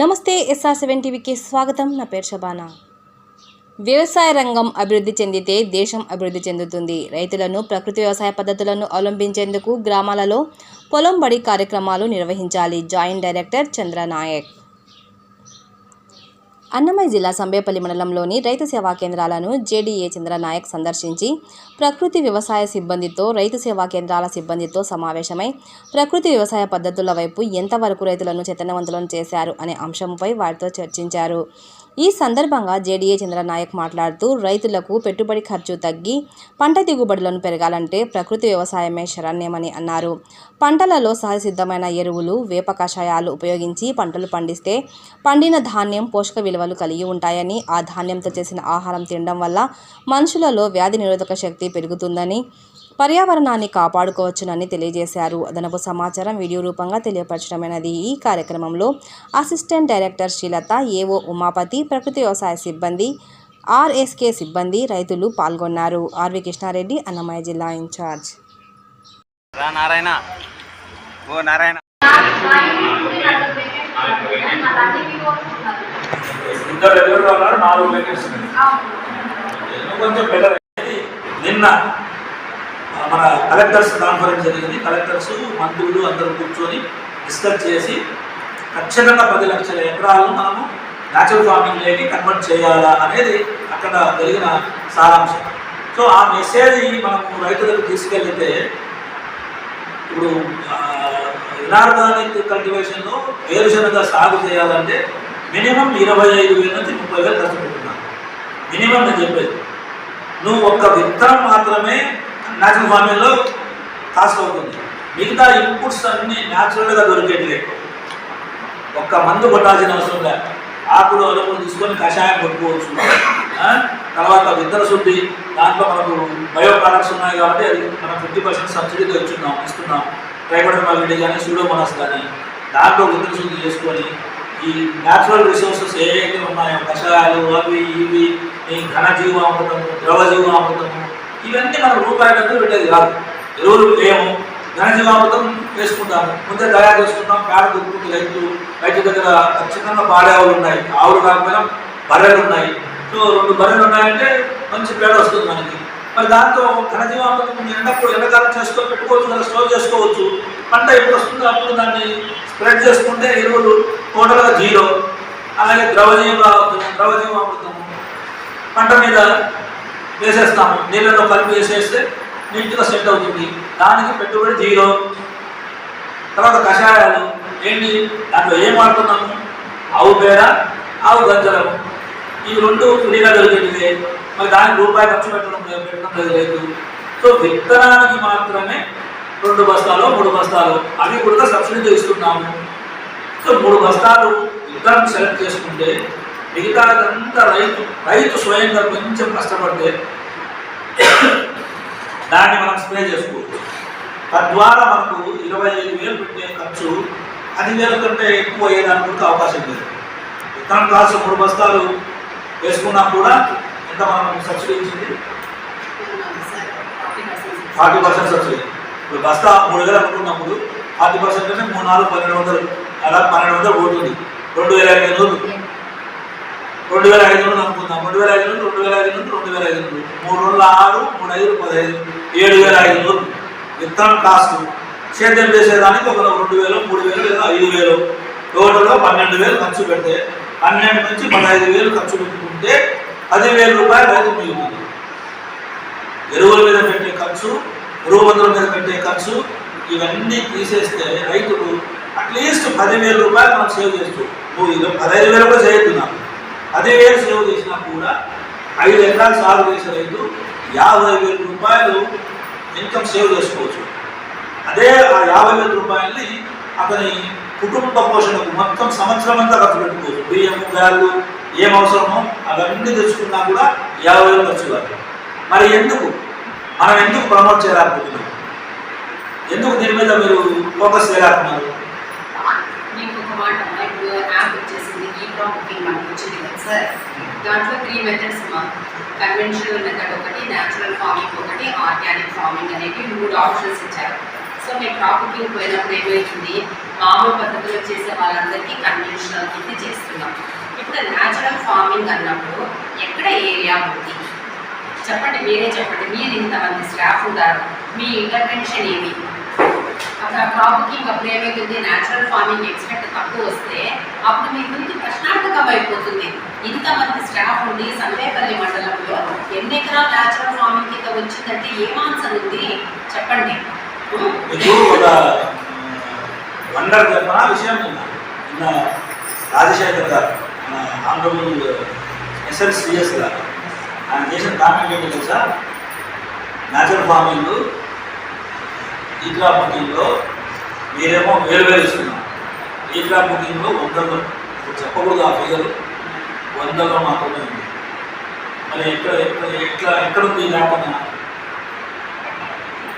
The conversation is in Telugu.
నమస్తే SR7 టీవీకి స్వాగతం. నా పేరు శబానా. వ్యవసాయ రంగం అభివృద్ధి చెందితే దేశం అభివృద్ధి చెందుతుంది. రైతులను ప్రకృతి వ్యవసాయ పద్ధతులను అవలంబించేందుకు గ్రామాలలో పొలం బడి కార్యక్రమాలు నిర్వహించాలి. Joint director Chandra Nayak. అన్నమయ్య జిల్లా సంబేపల్లి మండలంలోని రైతు సేవా కేంద్రాలను JDA చంద్రనాయక్ సందర్శించి ప్రకృతి వ్యవసాయ సిబ్బందితో రైతు సేవా కేంద్రాల సిబ్బందితో సమావేశమై ప్రకృతి వ్యవసాయ పద్ధతుల వైపు ఎంతవరకు రైతులను చైతన్యవంతులను చేశారు అనే అంశంపై వారితో చర్చించారు. ఈ సందర్భంగా JDA చంద్రనాయక్ మాట్లాడుతూ రైతులకు పెట్టుబడి ఖర్చు తగ్గి పంట దిగుబడులను పెరగాలంటే ప్రకృతి వ్యవసాయమే శరణ్యమని అన్నారు. పంటలలో సహజసిద్ధమైన ఎరువులు, వేప కషాయాలు ఉపయోగించి పంటలు పండిస్తే పండిన ధాన్యం పోషక విలువలు కలిగి ఉంటాయని, ఆ ధాన్యంతో చేసిన ఆహారం తినడం వల్ల మనుషులలో వ్యాధి నిరోధక శక్తి పెరుగుతుందని, పర్యావరణాన్ని కాపాడుకోవచ్చునని తెలియజేశారు. అదనపు సమాచారం వీడియో రూపంగా తెలియపరచడమైనది. ఈ కార్యక్రమంలో assistant director Srilatha, AO Umapathi, ప్రకృతి వ్యవసాయ సిబ్బంది, RSK సిబ్బంది, రైతులు పాల్గొన్నారు. RV కృష్ణారెడ్డి, అన్నమయ్య జిల్లా ఇన్ఛార్జ్. నిన్న మన కలెక్టర్స్ కాన్ఫరెన్స్ జరిగింది. కలెక్టర్స్, మంత్రులు అందరూ కూర్చొని డిస్కస్ చేసి ఖచ్చితంగా 10 లక్షల ఎకరాలను మనము న్యాచురల్ ఫార్మింగ్లోకి కన్వర్ట్ చేయాలా అనేది అక్కడ జరిగిన సారాంశం. సో ఆ మెసేజ్ మనము రైతులకు తీసుకెళ్తే ఇప్పుడు ఇనార్గానిక్ కల్టివేషన్లో వేరుశనగ సాగు చేయాలంటే మినిమం 25,000 నుంచి 30,000 ఖర్చు పెట్టుకున్నాను. మినిమం నేను చెప్పేది. నువ్వు ఒక్క విత్తనం మాత్రమే న్యాచురల్ ఫార్మింగ్లో కాస్ట్ అవుతుంది. మిగతా ఇన్పుట్స్ అన్నీ న్యాచురల్గా దొరికేటివే. ఒక్క మందు కొట్టాల్సిన అవసరం లేదు. ఆకులు అలుపులు తీసుకొని కషాయం కొట్టుకోవచ్చు. తర్వాత విత్తన శుద్ధి, దాంట్లో మనకు బయో ప్రోడక్ట్స్ ఉన్నాయి కాబట్టి అది మనం 50% సబ్సిడీతో ఇస్తున్నాం. ట్రైకోడర్మా కానీ సూడోమోనాస్ కానీ దాంట్లో విత్తన శుద్ధి చేసుకొని ఈ న్యాచురల్ రిసోర్సెస్ ఏవైతే ఉన్నాయో కషాయాలు, అవి ఇవి, ఈ ఘనజీవామృతము, ద్రవజీవామృతము, ఇవన్నీ మనం రూపాయలంతా పెట్టేది కాదు. ఎరువులు లేము, ఘనజీవామృతం వేసుకుంటాము, ముందే తయారు చేసుకుంటాం. పేడ దొరుకుతుంది. రైతు దగ్గర ఖచ్చితంగా పాడేవాళ్ళు ఉన్నాయి. ఆవులు కాకపోయినా బర్రెలు ఉన్నాయి. సో 2 బర్రెలు ఉన్నాయంటే మంచి పేడ వస్తుంది మనకి. మరి దాంతో ఘనజీవామృతం ఎండాకాలం పెట్టుకోవచ్చు కదా, స్టోర్ చేసుకోవచ్చు. పంట ఎప్పుడు వస్తుందో అప్పుడు దాన్ని స్ప్రెడ్ చేసుకుంటే ఎరువులు టోటల్గా 0. అలాగే ద్రవజీవామృతము పంట మీద వేసేస్తాము, నీళ్ళలో కలిపి వేసేస్తే నీట్గా సెట్ అవుతుంది. దానికి పెట్టుబడి 0. తర్వాత కషాయాలు ఏంటి, దాంట్లో ఏం వాడుతున్నాము? ఆవు పేడ, ఆవు గంజలము, ఈ 2 ఫ్రీగా దొరికేటివే. మరి దానికి రూపాయి ఖర్చు పెట్టడం లేదు. సో విత్తనానికి మాత్రమే 2 బస్తాలు 3 బస్తాలు అవి కూడా సబ్సిడీతో ఇస్తున్నాము. సో 3 బస్తాలు విత్తనం సెలెక్ట్ చేసుకుంటే మిగతాదంతా రైతు స్వయంగా కొంచెం కష్టపడితే దాన్ని మనం స్ప్రే చేసుకోవచ్చు. తద్వారా మనకు 25,000 పెట్టే ఖర్చు 10,000 కంటే ఎక్కువ అయ్యేదానికి అవకాశం లేదు. విత్తనం కాస్ట్ 3 బస్తాలు వేసుకున్నా కూడా ఎంత మనం సబ్సిడీ ఇచ్చింది? 40% సబ్సిడీ. ఇప్పుడు బస్తా 3,000 అనుకున్నప్పుడు 40% అంటే 3, 4, 1,200, అలా 1,200 పోతుంది. 2,500 అనుకుందాం. 2,500, 2,500, 2,500, 3 రోజులు 6, 3, 5, 15, 7,500 విత్తనం కాస్ట్. సేద్యం చేసేదానికి ఒక 2,000, 3,000 లేదా 5,000, టోటల్గా 12,000 ఖర్చు పెడితే 12 నుంచి 15,000 ఖర్చు పెట్టుకుంటే 10,000 రూపాయలు రైతు మిగులుతుంది. ఎరువుల మీద పెట్టే ఖర్చు, పురుగు మందుల మీద పెట్టే ఖర్చు, ఇవన్నీ తీసేస్తే రైతుకు అట్లీస్ట్ 10,000 రూపాయలు మనం సేవ్ చేస్తూ, నువ్వు 15,000 కూడా చేయొద్దున్నాను. 10,000 సేవ్ చేసినా కూడా 5 ఎకరాలు సాగు చేసే రైతు 50,000 రూపాయలు ఇన్కమ్ సేవ్ చేసుకోవచ్చు. అదే ఆ 50,000 రూపాయలని అతని కుటుంబ పోషణకు మొత్తం సంవత్సరం అంతా ఖర్చు పెట్టుకోవచ్చు. బియ్యం, బ్యాగులు ఏం అవసరమో అవన్నీ తెచ్చుకున్నా కూడా 50,000 ఖర్చు కాదు. మరి మనం ఎందుకు ప్రమోట్ చేయలేకపోతున్నాం? ఎందుకు దీని మీద మీరు ఫోకస్ చేయలేకున్నారు? దాంట్లో 3 మెథడ్స్ కన్వెన్షనల్ మెథడ్ ఒకటి, న్యాచురల్ ఫార్మింగ్ ఒకటి, ఆర్గానిక్ ఫార్మింగ్ అనేవి 3 ఆప్షన్స్ ఇచ్చారు. సో మేము క్రాప్ బుకింగ్ పోయినప్పుడు ఏమవుతుంది, మామూలు పద్ధతిలో చేసే వాళ్ళందరికీ కన్వెన్షనల్ కింద చేస్తున్నాం. ఇప్పుడు న్యాచురల్ ఫార్మింగ్ అన్నప్పుడు ఎక్కడ ఏరియా ఉంది చెప్పండి, మీరే చెప్పండి. మీరు ఇంతమంది స్టాఫ్ ఉన్నారు, మీ ఇంటర్వెన్షన్ ఏమి? అక్కడ క్రాప్ బుకింగ్ అప్పుడు ఏమవుతుంది, న్యాచురల్ ఫార్మింగ్ ఎక్స్పెక్ట్ తక్కువ వస్తే అప్పుడు మీ గురించి ప్రశ్నార్థకం అయిపోతుంది. ఇంతమంది స్టాఫ్ ఉండి సందేపల్లి మండలంలో ఎన్ని ఎకరాలు న్యాచురల్ ఫార్మింగ్ కింద వచ్చిందంటే ఏం ఆన్సర్ ఉంది చెప్పండి. వండర్ చెప్పిన విషయం నిన్న రాజశేఖర్ గారు ఆంధ్రప్రదేశ్ SLCS గారు ఆయన చేసిన కామెంట్ ఏంటి తెలుసా, న్యాచురల్ ఫార్మింగ్ ఈ క్రాప్ బుకింగ్లో మీరేమో వేరు ఇస్తున్నారు, ఈ క్రాప్ బుకింగ్లో 100లో చెప్పకూడదు, ఆ ఫిగర్ 100లో మాత్రమే ఉంది. మరి ఎక్కడుంది లేకుండా